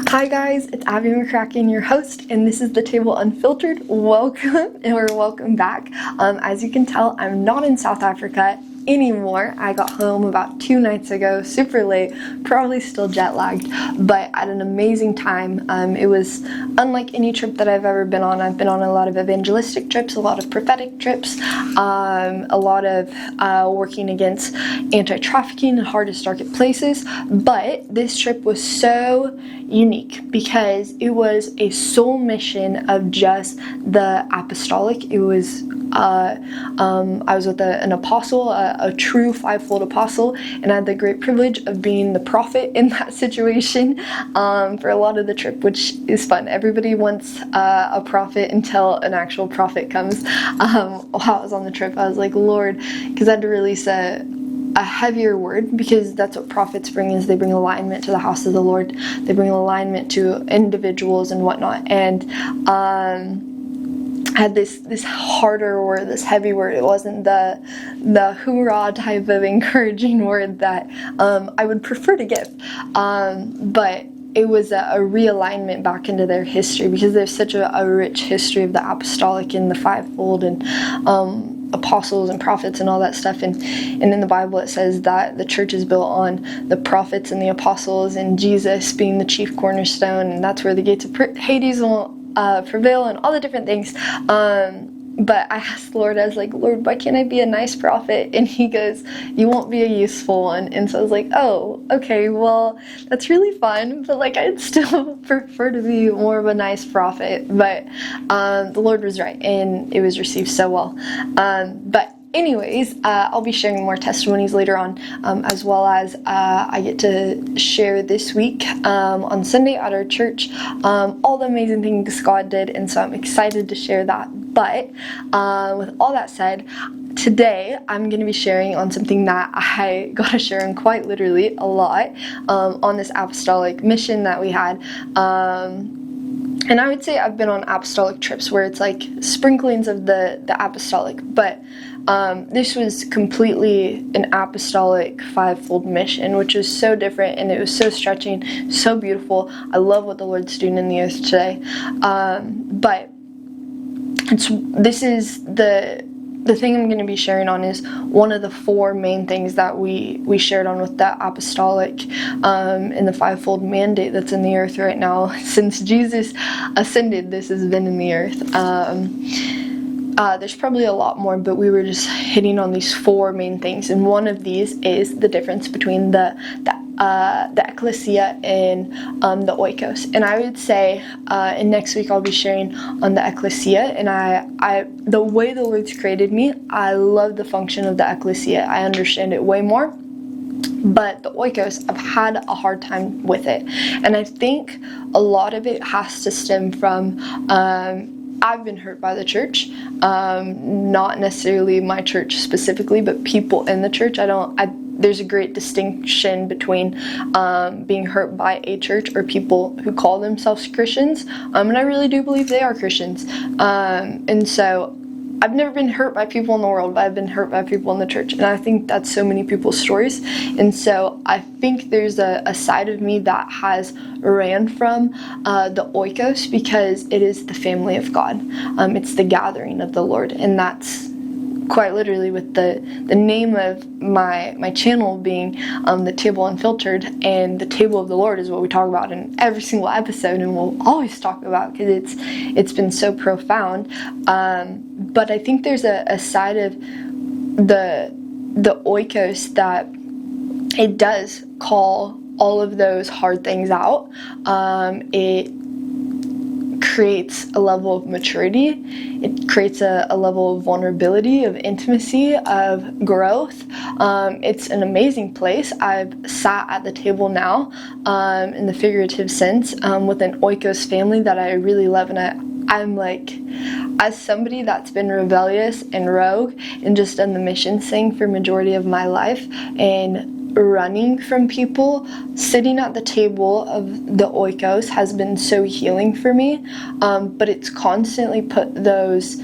Hi guys, it's Abby McCracken, your host, and this is The Table Unfiltered. Welcome, or welcome back. As you can tell, I'm not in South Africa anymore. I got home about 2 nights ago, super late, probably still jet lagged, but I had an amazing time. It was unlike any trip that I've ever been on. I've been on a lot of evangelistic trips, a lot of prophetic trips, a lot of working against anti-trafficking and hard to target places, but this trip was so unique because it was a sole mission of just the apostolic. It was I was with an apostle, a true fivefold apostle, and I had the great privilege of being the prophet in that situation for a lot of the trip, which is fun. Everybody wants a prophet until an actual prophet comes. While I was on the trip, I was like, Lord, because I had to release a heavier word, because that's what prophets bring, is they bring alignment to the house of the Lord. They bring alignment to individuals and whatnot. And had this harder word, this heavy word. It wasn't the hoorah type of encouraging word that I would prefer to give, but it was a realignment back into their history, because there's such a rich history of the apostolic and the fivefold and apostles and prophets and all that stuff, and in the Bible it says that the church is built on the prophets and the apostles and Jesus being the chief cornerstone, and that's where the gates of Hades will prevail and all the different things. But I asked the Lord, I was like, Lord, why can't I be a nice prophet? And he goes, you won't be a useful one. And so I was like, oh, okay, well, that's really fun, but like I'd still prefer to be more of a nice prophet. But the Lord was right, and it was received so well. But anyways, I'll be sharing more testimonies later on, as well as I get to share this week on Sunday at our church all the amazing things God did, and so I'm excited to share that. But with all that said, today I'm going to be sharing on something that I got to share on quite literally a lot on this apostolic mission that we had. And I would say I've been on apostolic trips where it's like sprinklings of the apostolic, but this was completely an apostolic fivefold mission, which was so different, and it was so stretching, so beautiful. I love what the Lord's doing in the earth today. But this is the thing I'm going to be sharing on is one of the 4 main things that we shared on with the apostolic and the fivefold mandate that's in the earth right now. Since Jesus ascended, this has been in the earth. There's probably a lot more, but we were just hitting on these 4 main things, and one of these is the difference between the ecclesia and the oikos. And I would say, and next week I'll be sharing on the ecclesia, and I the way the Lord's created me, I love the function of the ecclesia. I understand it way more. But the oikos, I've had a hard time with it, and I think a lot of it has to stem from I've been hurt by the church, not necessarily my church specifically, but people in the church. There's a great distinction between being hurt by a church or people who call themselves Christians, and I really do believe they are Christians. And so I've never been hurt by people in the world, but I've been hurt by people in the church, and I think that's so many people's stories. And so I think there's a side of me that has ran from the oikos, because it is the family of God. It's the gathering of the Lord, and that's quite literally with the name of my channel being The Table Unfiltered, and the table of the Lord is what we talk about in every single episode, and we'll always talk about, because it's been so profound. But I think there's a side of the oikos that it does call all of those hard things out. It creates a level of maturity. It creates a level of vulnerability, of intimacy, of growth. It's an amazing place. I've sat at the table now, in the figurative sense, with an oikos family that I really love, and I'm like, as somebody that's been rebellious and rogue and just done the mission thing for majority of my life, and running from people, sitting at the table of the oikos has been so healing for me, but it's constantly put those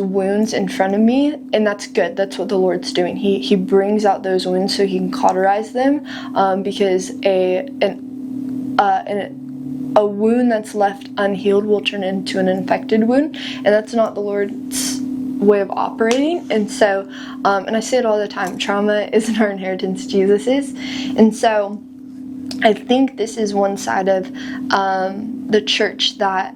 wounds in front of me, and that's good. That's what the Lord's doing. He brings out those wounds so he can cauterize them, because a wound that's left unhealed will turn into an infected wound, and that's not the Lord's way of operating. And so, and I say it all the time, trauma isn't our inheritance, Jesus is. And so I think this is one side of the church that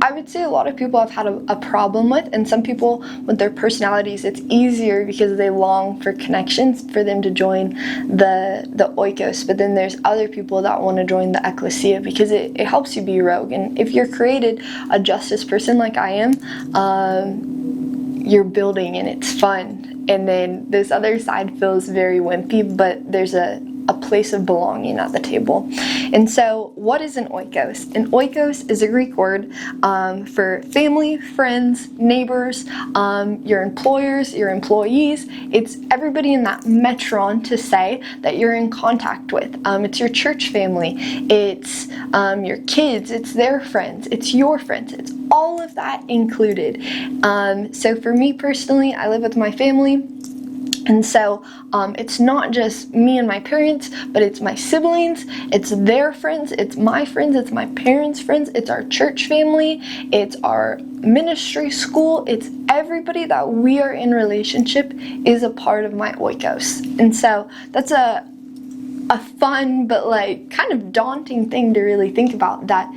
I would say a lot of people have had a problem with, and some people with their personalities, it's easier because they long for connections for them to join the Oikos, but then there's other people that want to join the Ecclesia because it helps you be rogue. And if you're created a justice person like I am, you're building and it's fun. And then this other side feels very wimpy, but there's a place of belonging at the table. And so what is an oikos? An oikos is a Greek word for family, friends, neighbors, your employers, your employees. It's everybody in that metron, to say, that you're in contact with. It's your church family. It's your kids. It's their friends. It's your friends. It's all of that included. So for me personally, I live with my family. And so it's not just me and my parents, but it's my siblings, it's their friends, it's my friends, it's my parents' friends, it's our church family, it's our ministry school, it's everybody that we are in relationship is a part of my oikos. And so that's a fun but like kind of daunting thing to really think about, that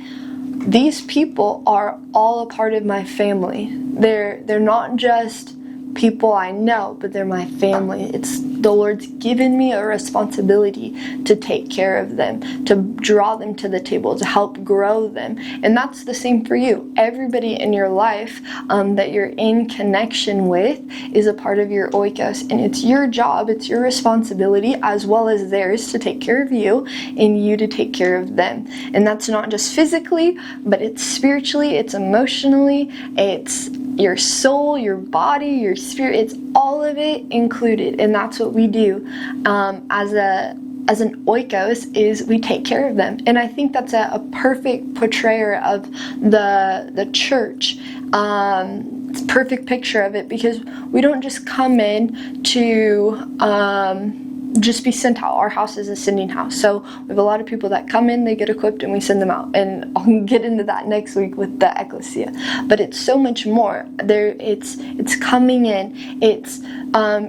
these people are all a part of my family. They're not just people I know, but they're my family. It's the Lord's given me a responsibility to take care of them, to draw them to the table, to help grow them. And that's the same for you. Everybody in your life that you're in connection with is a part of your oikos, and it's your job, it's your responsibility as well as theirs to take care of you and you to take care of them. And that's not just physically, but it's spiritually, it's emotionally, it's your soul, your body, your spirit, it's all of it included. And that's what we do as an oikos, is we take care of them. And I think that's a perfect portrayer of the church. It's a perfect picture of it, because we don't just come in to just be sent out. Our house is a sending house. So we have a lot of people that come in, they get equipped, and we send them out. And I'll get into that next week with the ecclesia. But it's so much more. It's coming in. It's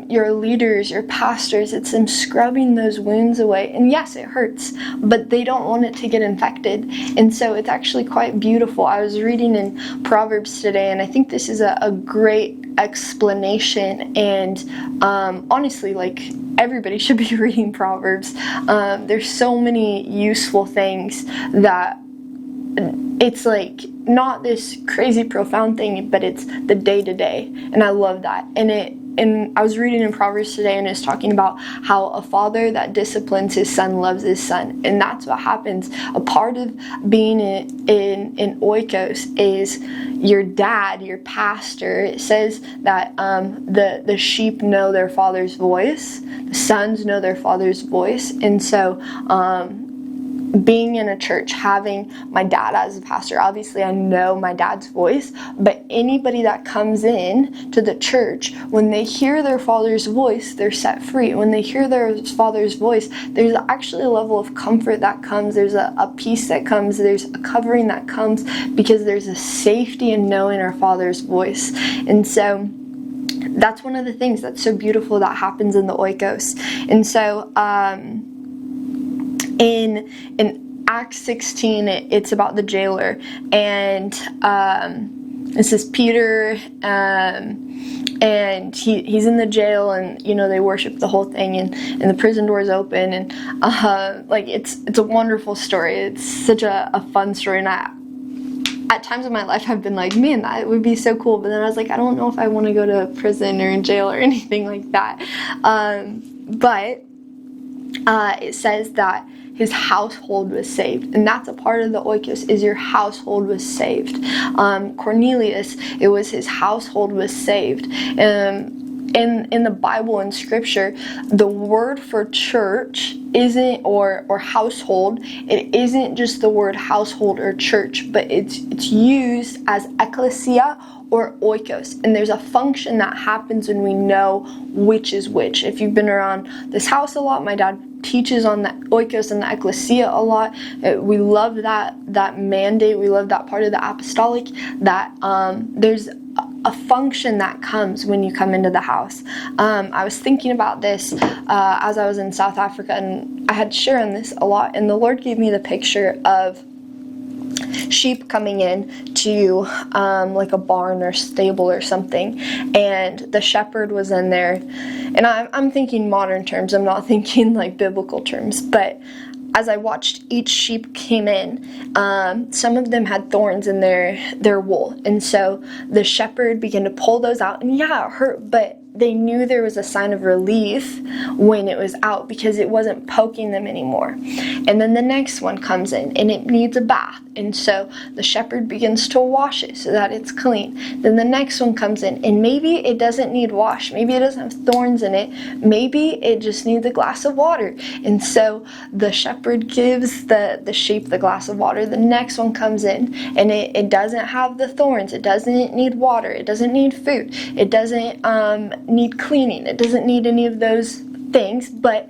your leaders, your pastors. It's them scrubbing those wounds away. And yes, it hurts, but they don't want it to get infected. And so it's actually quite beautiful. I was reading in Proverbs today, and I think this is a great explanation. And honestly, like, everybody should be reading Proverbs. There's so many useful things that it's like not this crazy profound thing, but it's the day-to-day, and I love that. And I was reading in Proverbs today, and it's talking about how a father that disciplines his son loves his son. And that's what happens. A part of being in oikos is your dad, your pastor. It says that the sheep know their father's voice. The sons know their father's voice. And so being in a church, having my dad as a pastor, obviously I know my dad's voice, but anybody that comes in to the church, when they hear their father's voice, they're set free. When they hear their father's voice, there's actually a level of comfort that comes, there's a peace that comes, there's a covering that comes, because there's a safety in knowing our father's voice. And so that's one of the things that's so beautiful that happens in the oikos. And so in Acts 16, it's about the jailer, and this is Peter, and he's in the jail, and they worship the whole thing, and the prison doors open, and like it's a wonderful story. It's such a fun story, and at times in my life I've been like, man, that would be so cool, but then I was like, I don't know if I want to go to prison or in jail or anything like that. But it says that his household was saved, and that's a part of the oikos, is your household was saved. Cornelius, it was his household was saved. In the Bible and Scripture, the word for church isn't or household. It isn't just the word household or church, but it's used as ecclesia or oikos, and there's a function that happens when we know which is which. If you've been around this house a lot, my dad teaches on the Oikos and the Ecclesia a lot. We love that mandate. We love that part of the apostolic, that there's a function that comes when you come into the house. I was thinking about this as I was in South Africa, and I had to share on this a lot, and the Lord gave me the picture of sheep coming in to like a barn or stable or something, and the shepherd was in there, and I'm thinking modern terms, I'm not thinking like biblical terms, but as I watched each sheep came in, some of them had thorns in their wool, and so the shepherd began to pull those out, and yeah, it hurt, but they knew there was a sign of relief when it was out because it wasn't poking them anymore. And then the next one comes in and it needs a bath, and so the shepherd begins to wash it so that it's clean. Then the next one comes in and maybe it doesn't need wash, maybe it doesn't have thorns in it, maybe it just needs a glass of water, and so the shepherd gives the sheep the glass of water. The next one comes in and it doesn't have the thorns, it doesn't need water, it doesn't need food, it doesn't need cleaning, it doesn't need any of those things, but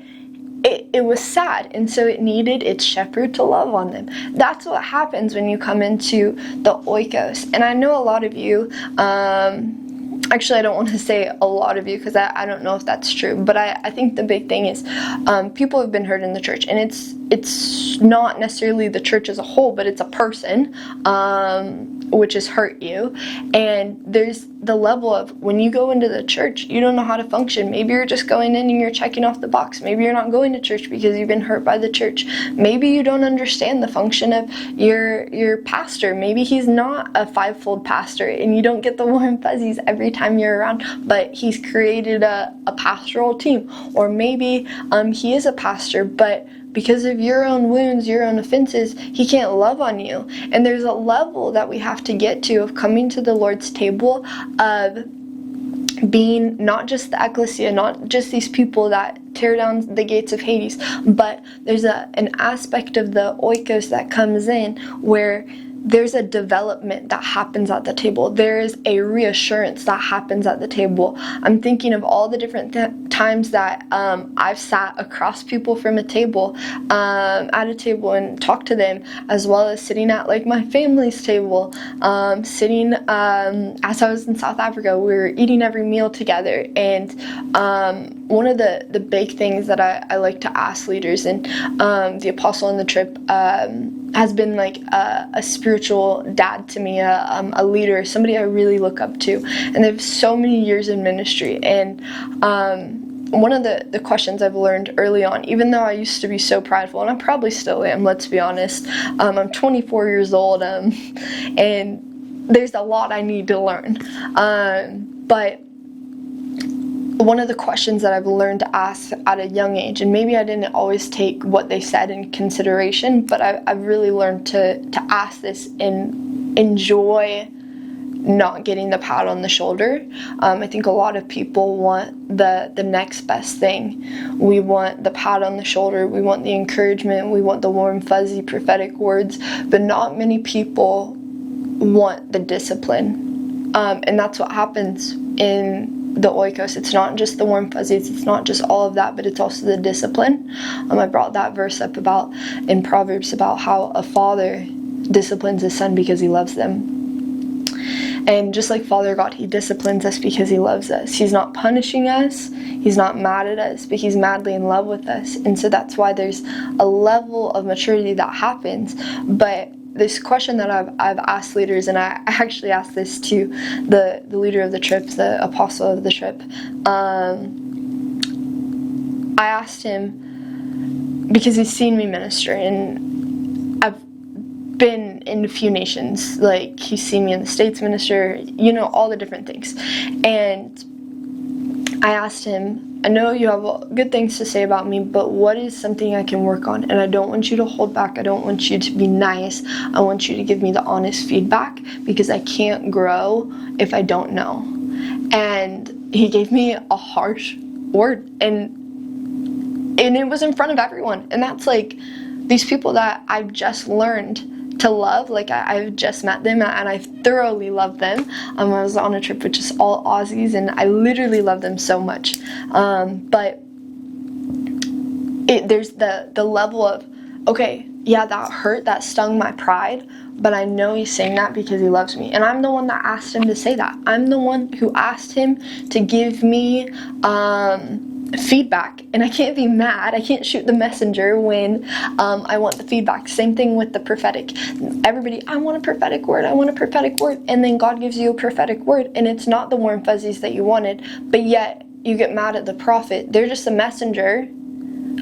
it was sad, and so it needed its shepherd to love on them. That's what happens when you come into the Oikos. And I know a lot of you, actually I don't want to say a lot of you because I don't know if that's true, but I think the big thing is people have been hurt in the church, and it's not necessarily the church as a whole, but it's a person which has hurt you. And there's the level of when you go into the church, you don't know how to function. Maybe you're just going in and you're checking off the box. Maybe you're not going to church because you've been hurt by the church. Maybe you don't understand the function of your pastor. Maybe he's not a fivefold pastor and you don't get the warm fuzzies every time you're around, but he's created a pastoral team. Or maybe he is a pastor, but because of your own wounds, your own offenses, he can't love on you. And there's a level that we have to get to of coming to the Lord's table, of being not just the ecclesia, not just these people that tear down the gates of Hades, but there's an aspect of the Oikos that comes in where there's a development that happens at the table. There is a reassurance that happens at the table. I'm thinking of all the different times that I've sat across people from a table, at a table, and talked to them, as well as sitting at like my family's table, sitting as I was in South Africa, we were eating every meal together. And one of the big things that I like to ask leaders, and the apostle on the trip has been like a spiritual dad to me, a leader, somebody I really look up to, and they have so many years in ministry. And one of the questions I've learned early on, even though I used to be so prideful, and I probably still am, let's be honest, I'm 24 years old, and there's a lot I need to learn, but one of the questions that I've learned to ask at a young age, and maybe I didn't always take what they said in consideration, but I've really learned to ask this and enjoy not getting the pat on the shoulder. I think a lot of people want the next best thing. We want the pat on the shoulder, we want the encouragement, we want the warm fuzzy prophetic words, but not many people want the discipline. And that's what happens in the Oikos. It's not just the warm fuzzies, it's not just all of that, but it's also the discipline. I brought that verse up about in Proverbs about how a father disciplines his son because he loves them. And just like Father God, he disciplines us because he loves us. He's not punishing us, he's not mad at us, but he's madly in love with us. And so that's why there's a level of maturity that happens. But this question that I've asked leaders, and I actually asked this to the leader of the trip, the apostle of the trip. I asked him because he's seen me minister, and I've been in a few nations. Like, he's seen me in the States minister, all the different things. And I asked him, I know you have good things to say about me, but what is something I can work on? And I don't want you to hold back. I don't want you to be nice. I want you to give me the honest feedback, because I can't grow if I don't know. And he gave me a harsh word, and it was in front of everyone. And that's like these people that I've just learned to love. Like, I've just met them and I thoroughly love them. I was on a trip with just all Aussies, and I literally love them so much. But there's the level of, okay, yeah, that hurt, that stung my pride, but I know he's saying that because he loves me. And I'm the one that asked him to say that. I'm the one who asked him to give me feedback, and I can't be mad. I can't shoot the messenger when I want the feedback. Same thing with the prophetic. Everybody, I want a prophetic word, I want a prophetic word, and then God gives you a prophetic word, and it's not the warm fuzzies that you wanted, but yet you get mad at the prophet. They're just a messenger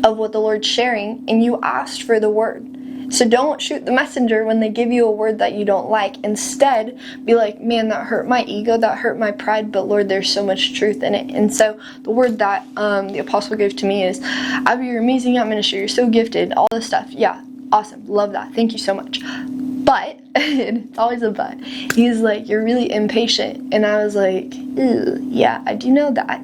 of what the Lord's sharing, and you asked for the word. So don't shoot the messenger when they give you a word that you don't like. Instead, be like, man, that hurt my ego, that hurt my pride, but Lord, there's so much truth in it. And so the word that the apostle gave to me is, Abby, you're amazing at ministry, you're so gifted, all this stuff. Yeah, awesome, love that, thank you so much. But, and it's always a but, he's like, you're really impatient. And I was like, ew, yeah, I do know that.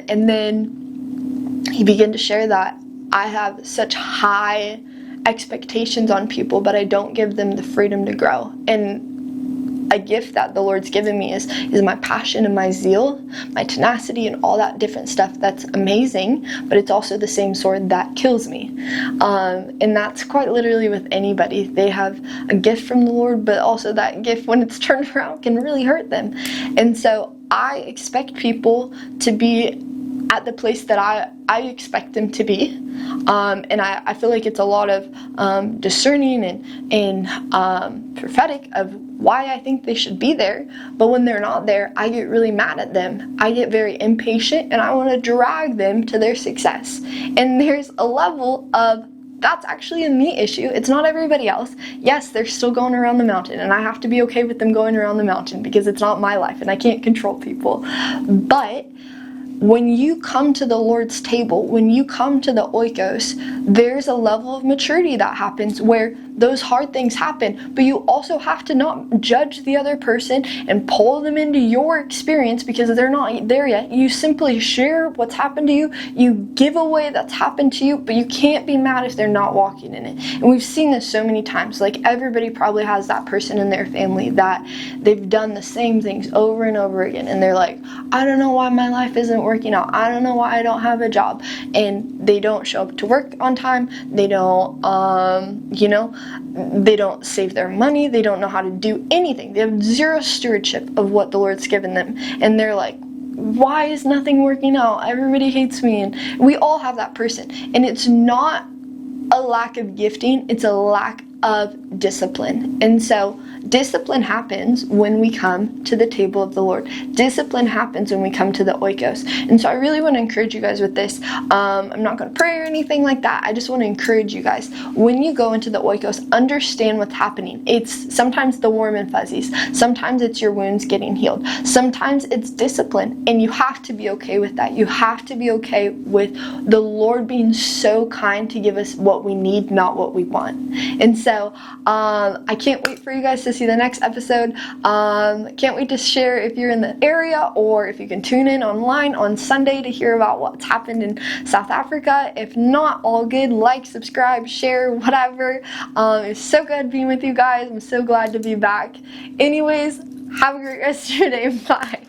And then he began to share that I have such high expectations on people, but I don't give them the freedom to grow. And a gift that the Lord's given me is my passion and my zeal, my tenacity, and all that different stuff. That's amazing, but it's also the same sword that kills me. And that's quite literally with anybody. They have a gift from the Lord, but also that gift, when it's turned around, can really hurt them. And so I expect people to be at the place that I expect them to be. And I feel like it's a lot of discerning and prophetic of why I think they should be there. But when they're not there, I get really mad at them. I get very impatient, and I want to drag them to their success. And there's a level of, that's actually a me issue. It's not everybody else. Yes, they're still going around the mountain, and I have to be okay with them going around the mountain because it's not my life and I can't control people. But when you come to the Lord's table, when you come to the Oikos, there's a level of maturity that happens where those hard things happen, but you also have to not judge the other person and pull them into your experience because they're not there yet. You simply share what's happened to you, you give away that's happened to you, but you can't be mad if they're not walking in it. And we've seen this so many times. Like, everybody probably has that person in their family that they've done the same things over and over again, and they're like, I don't know why my life isn't working out, I don't know why I don't have a job, and they don't show up to work on time, they don't they don't save their money, they don't know how to do anything, they have zero stewardship of what the Lord's given them, and they're like, why is nothing working out, everybody hates me. And we all have that person, and it's not a lack of gifting, it's a lack of discipline. And so discipline happens when we come to the table of the Lord. Discipline happens when we come to the Oikos. And so I really want to encourage you guys with this. I'm not going to pray or anything like that. I just want to encourage you guys. When you go into the Oikos, understand what's happening. It's sometimes the warm and fuzzies. Sometimes it's your wounds getting healed. Sometimes it's discipline. And you have to be okay with that. You have to be okay with the Lord being so kind to give us what we need, not what we want. And so I can't wait for you guys to see the next episode. Can't wait to share if you're in the area, or if you can tune in online on Sunday to hear about what's happened in South Africa. If not, all good. Like, subscribe, share, whatever. It's so good being with you guys. I'm so glad to be back. Anyways, have a great rest of your day. Bye.